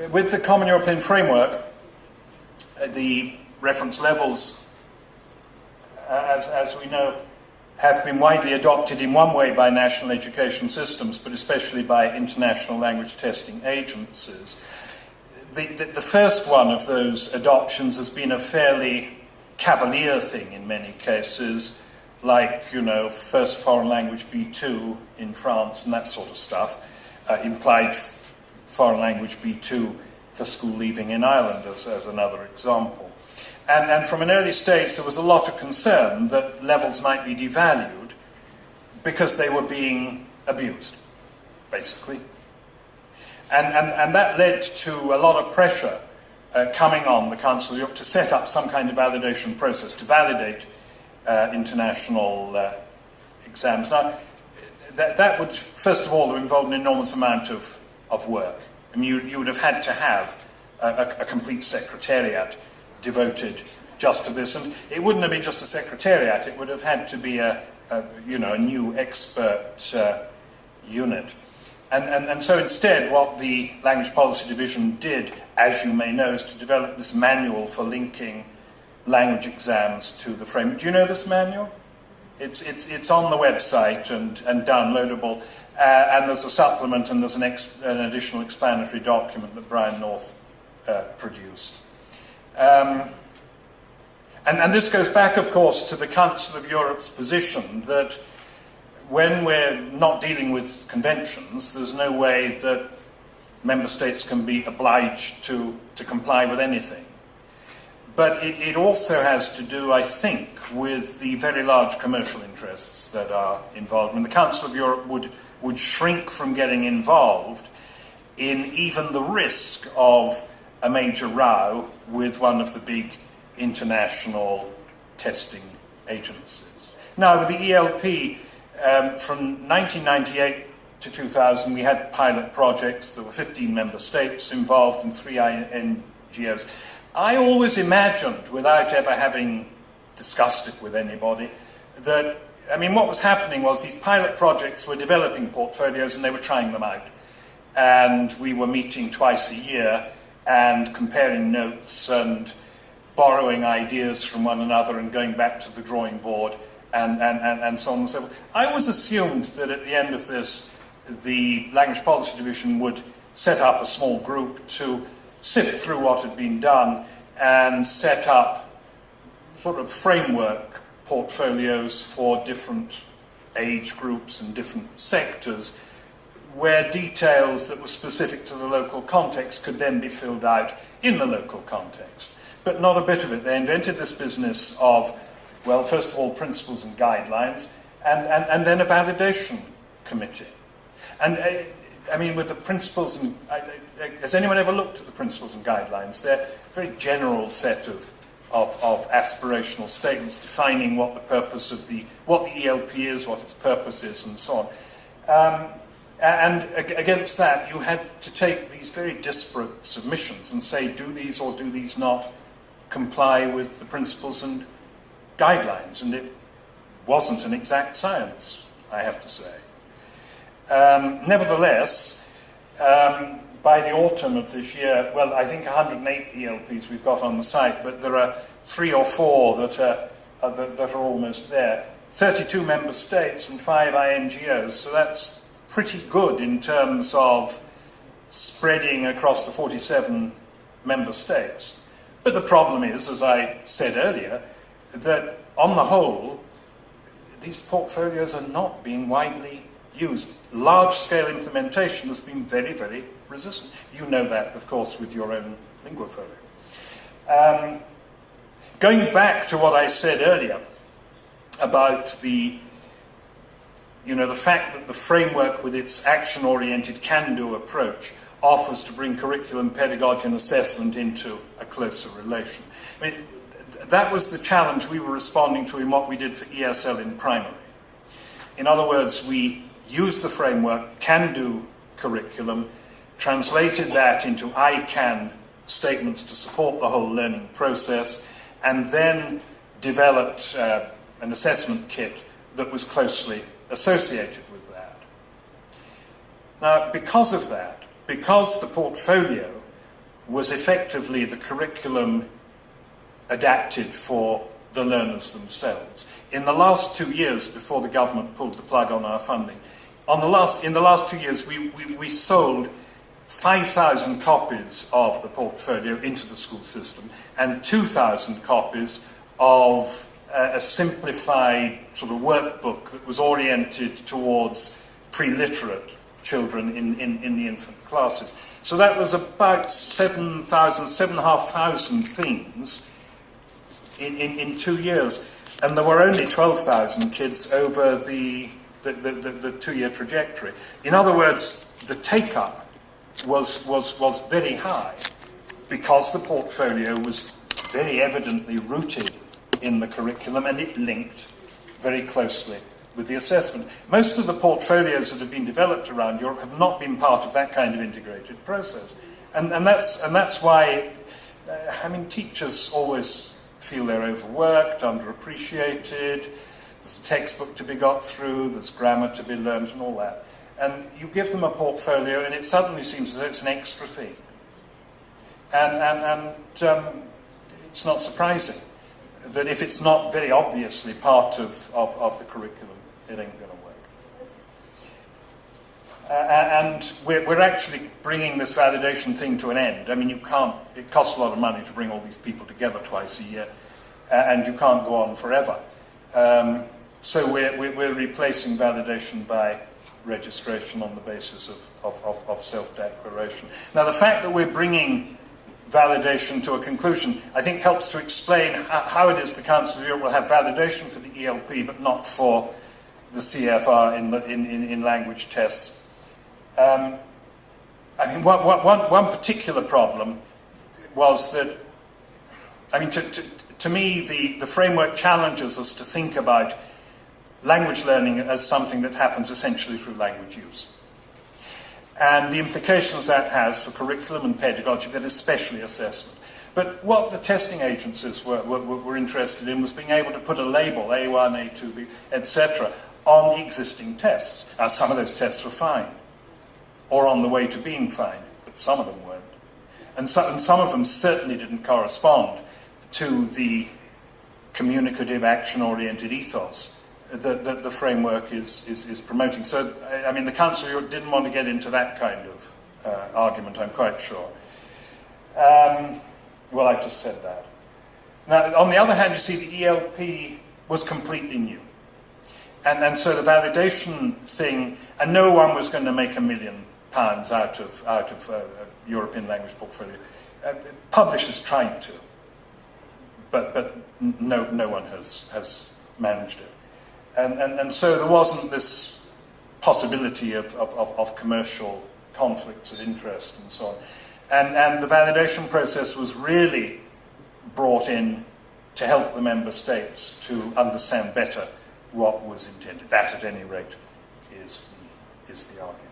with the Common European Framework, the reference levels, as we know, have been widely adopted in one way by national education systems, but especially by international language testing agencies. The first one of those adoptions has been a fairly cavalier thing in many cases, like, first foreign language B2 in France and that sort of stuff, implied foreign language B2 for school leaving in Ireland as another example. And from an early stage there was a lot of concern that levels might be devalued because they were being abused, basically. And that led to a lot of pressure coming on the Council of Europe to set up some kind of validation process to validate international exams. Now, that would, first of all, have involved an enormous amount of work. I mean, you would have had to have a complete secretariat devoted just to this, and it wouldn't have been just a secretariat, it would have had to be a new expert unit. And so instead, what the Language Policy Division did, as you may know, is to develop this manual for linking language exams to the framework. Do you know this manual? It's on the website and downloadable, and there's a supplement and there's an additional explanatory document that Brian North produced. And this goes back, of course, to the Council of Europe's position that when we're not dealing with conventions, there's no way that member states can be obliged to comply with anything. But it also has to do, I think, with the very large commercial interests that are involved. And the Council of Europe would shrink from getting involved in even the risk of a major row with one of the big international testing agencies. Now, with the ELP, from 1998 to 2000, we had pilot projects. There were 15 member states involved and 3 NGOs. I always imagined, without ever having discussed it with anybody, that, what was happening was these pilot projects were developing portfolios and they were trying them out. And we were meeting twice a year and comparing notes and borrowing ideas from one another and going back to the drawing board and so on and so forth. I always assumed that at the end of this, the Language Policy Division would set up a small group to sift through what had been done and set up sort of framework portfolios for different age groups and different sectors, where details that were specific to the local context could then be filled out in the local context. But not a bit of it. They invented this business of, well, first of all, principles and guidelines, and then a validation committee. And with the principles and... has anyone ever looked at the principles and guidelines? They're a very general set of aspirational statements defining what the purpose of what the ELP is, what its purpose is, and so on. And against that, you had to take these very disparate submissions and say, do these or do these not comply with the principles and guidelines? And it wasn't an exact science, I have to say. Nevertheless, by the autumn of this year, well, I think 108 ELPs we've got on the site, but there are 3 or 4 that are almost there. 32 member states and 5 INGOs, so that's pretty good in terms of spreading across the 47 member states. But the problem is, as I said earlier, that on the whole, these portfolios are not being widely used. Large-scale implementation has been very, very resistant. You know that, of course, with your own LinguaFolio. Going back to what I said earlier about the fact that the framework with its action-oriented can-do approach offers to bring curriculum, pedagogy and assessment into a closer relation. That was the challenge we were responding to in what we did for ESL in primary. In other words, we used the framework, can-do curriculum, translated that into I-can statements to support the whole learning process, and then developed an assessment kit that was closely associated with that. Now, because of that, because the portfolio was effectively the curriculum adapted for the learners themselves. In the last 2 years, before the government pulled the plug on our funding, in the last 2 years we sold 5,000 copies of the portfolio into the school system and 2,000 copies of a simplified sort of workbook that was oriented towards pre-literate children in the infant classes. So that was about 7,500 things in 2 years. And there were only 12,000 kids over the 2-year trajectory. In other words, the take-up was very high because the portfolio was very evidently rooted in the curriculum and it linked very closely with the assessment. Most of the portfolios that have been developed around Europe have not been part of that kind of integrated process. And that's why, teachers always feel they're overworked, underappreciated, there's a textbook to be got through, there's grammar to be learned and all that. And you give them a portfolio and it suddenly seems as though it's an extra thing. And it's not surprising that if it's not very obviously part of the curriculum, it ain't going to work. And we're actually bringing this validation thing to an end. I mean, it costs a lot of money to bring all these people together twice a year, and you can't go on forever. So we're replacing validation by registration on the basis of self-declaration. Now, the fact that we're bringing validation to a conclusion, I think, helps to explain how it is the Council of Europe will have validation for the ELP, but not for the CFR in language tests. One particular problem was that, to me, the framework challenges us to think about language learning as something that happens essentially through language use. And the implications that has for curriculum and pedagogy, but especially assessment. But what the testing agencies were interested in was being able to put a label, A1, A2, B, etc., on the existing tests. Now, some of those tests were fine, or on the way to being fine, but some of them weren't. And some of them certainly didn't correspond to the communicative, action-oriented ethos that the framework is promoting. So, the Council of Europe didn't want to get into that kind of argument, I'm quite sure. Well, I've just said that. Now, on the other hand, you see, the ELP was completely new. And so the validation thing, and no one was going to make £1 million out of a European language portfolio. Publishers tried to, but no one has managed it. And so there wasn't this possibility of commercial conflicts of interest and so on. And the validation process was really brought in to help the member states to understand better what was intended. That, at any rate, is the argument.